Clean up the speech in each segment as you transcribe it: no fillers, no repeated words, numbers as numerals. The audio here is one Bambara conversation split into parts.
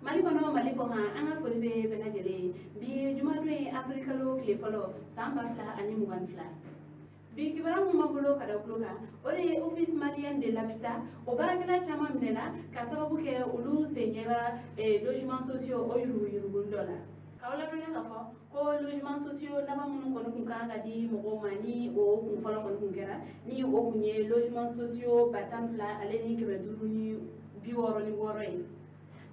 Mali kono anga foli be bena jele bi jumadu e afrikalo kle folo samba fla ani mugan fla bi kibara mu mambulo kada kuloga ore office malien de l'habitat o barakela chama minela ka sababu ke ulu senyera logement sociaux o yuru dola kawla do nga ko logement sociaux laba mun kono kun kanga di mogo mani o kun folo kono kun kera ni o kunye logement sociaux batan fla ale ni kebe dulu ni bi woro ni woro e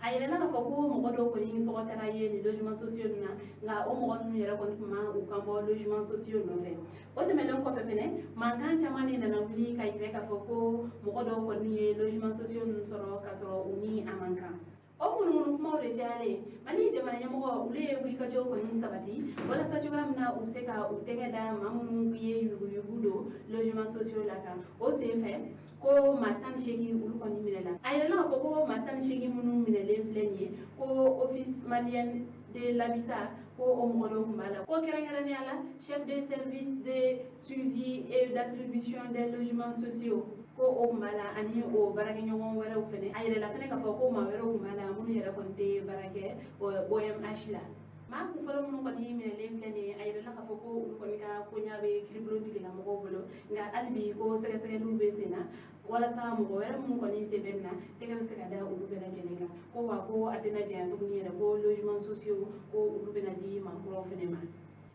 ayela na ko mo do ko ni to tara ye ni logement sociaux na nga o mo nu yera ko ma u kambo logement sociaux no fe o te melon ko fe fene man kan chamani na wuli kay re ka ko mo do ko ni logement sociaux nu soro ka soro uni amanka o kunu kuma o jale mali jamana nyamo ule wuli ka jo ko ni sabati wala sa juga na u se ka u tege da mamu ye yugo logement sociaux la ka o se fe ko matan shegi ulu ko ni minela ayela ko matan shegi munu minele fleni ko office malien de l'habitat ko o modo kumala ko kerengere ni ala chef de service de suivi et d'attribution des logements sociaux ko o mala ani o barake nyongo wara o fene ayela fene ka ko ma wara o mala munu yera konte barake o OMH la ma ku falo mun ko ni minele fleni ayela ka ko ko ni ka ko nyaabe kriblo tili na mo bolo nga albi ko sere sere lu be sena wala sa mo wera mun ko ni sebenna te ga sera da ulu bela jenega ko wa ko adena je to ni re ko logement sociaux ko ulu bela di ma ko fenema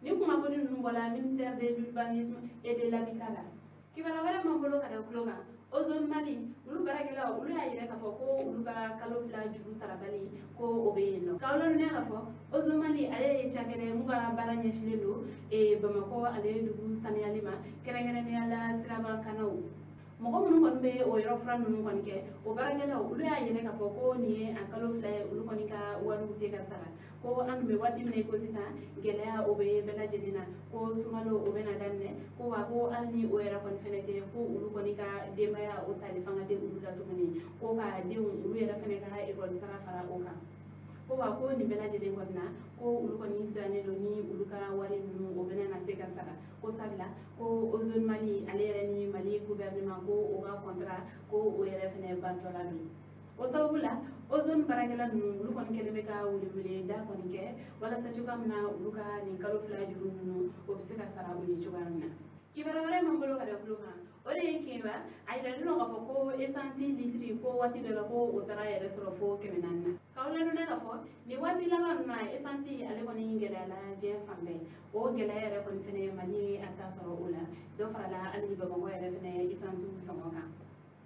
ni kuma foni nu wala ministère de l'urbanisme et de l'habitat la ki wala mambolo kada kuloga o zone mali ulu barakela ulu ayire ka fo ko ulu ka kalo fla juru sarabali ko obeyeno kawlo ne ka fo o zone mali ale chagere muga baranya shilelo e bamako ale dugu saniyalima kerengere ne ala siraba kanau mogo mun kon be o yoro fran nun kon ke o baragela ulu ya yene ka foko ni an kalo fly ulu kon ka waru te ka sara ko an be wati ne ko sisa gelea o be bela jedina ko sungalo o bena danne ko wa ko alni o yara kon fenete ko ulu kon ka demaya o tali fanga de ulu da tumani ko ka de ulu yara fene ka e ko sara fara o ka ko wa ko ni bela jede gonna ko ulu ko ni sirane do ni ulu ka wari nu o bena na se ka sara ko sabla ko o zone mali alere ni mali gouvernement ko o ga contrat ko o yere fene bantola do o sabula o zone baragela nu ulu ko ni kele ka wuli da ko ni ke wala sa juga na ulu ka ni kalo fla juru nu o bi se ka sara uli juga na kibara wala mambolo kada buluka ore kiba ayla no ga ko essence litri ko wati de ko o tara yere soro fo kemenanna kawla no na fo ni wati la na essence ale ko ni ngela la je fambe o gela yere ko fene mani ata soro ula do fala ali baba ko yere fene essence somoka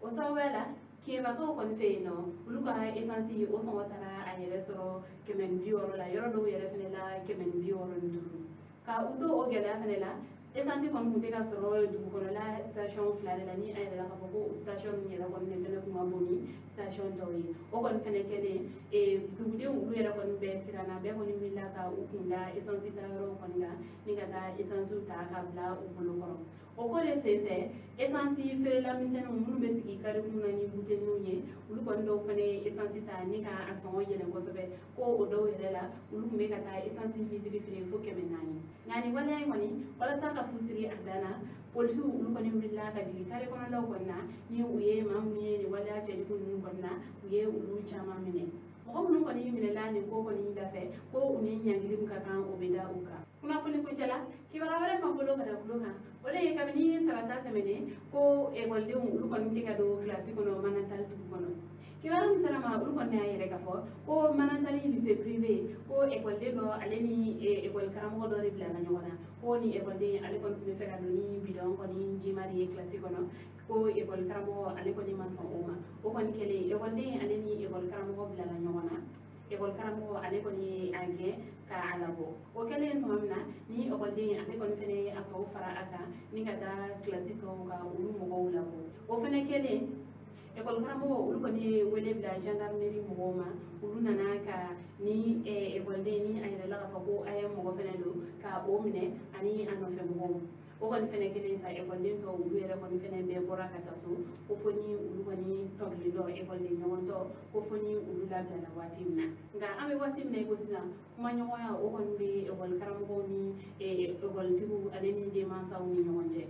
o sawela kiba ko ko fe no buluka essence o songo tara ayere soro kemen bioro la yoro do yere fene la kemen bioro nduru ka uto o gela fene la essence kon mute ka soro du ko la station flare la ni ay la ko station ni la kon ne fele ko maboni station tori o kon fene kene e dugude ulu era kon be sirana be ko ni milla ka ukunda essence ta ro kon ga ni ga da essence ta ka bla u bulu ko o ko le se fe essence fere la miseno mun be sigi kare mun ni bute nunye ulu kon do fene essence ta ni ka ason yele ko sobe ko o do yele la ulu me ka ta essence litri fere fo kemenani ngani wala ay woni wala sa fusiri adana polisi ulu ko ni willa ka jigi kare kono law konna ni uye mamye ni wala ce ko ni konna uye ulu chama mine mo ko ko ni mine la ni ko ni dafe ko uni nyangiri ka kan o beda uka kuna fuli ko cela ki wara wara ma bolo kada buluka wala e kabini tarata tamene ko e golde ulu ko ni tiga do classique kono manatal tu kono kibaru misala ulu ko ne ayere ka fo ko manantali lycée privé ko école de do aleni école karamo do ribla na nyona ko ni école de ale kon be fera do ni bidon ko ni jimari classique kono ko école karamo ale ko ni mason oma o kon kele école de aleni école karamo bla na nyona école karamo ale ko ni age ka alabo o kele to mamna ni école de ale kon fene ato fara aka ni kata classique ko ka ulu mo ko labo o fene kele école karamo ulu ko ni wele bla gendarmerie mo ma ulu nana ka ni école de ni ay la fa ko ay mo fene do ka o mine ani ano fe mo o ko fene kele sa école de to ulu yere ko fene be bora kata so ko foni ulu ko ni togli do école de nyon to ko foni ulu la bla na watimna nga ame watimna ko sisa kuma nyoya o ko be école karamo ni école tibu aleni de man saw ni nyonje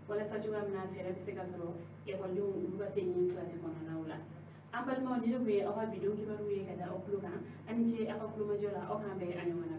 wala sa juga na fere bi se ka soro école de ulu ba se ni classe kono na wala ambal ma ni be awa video ki baru ye kada o pluga ani kuluma jola o kan be anyumana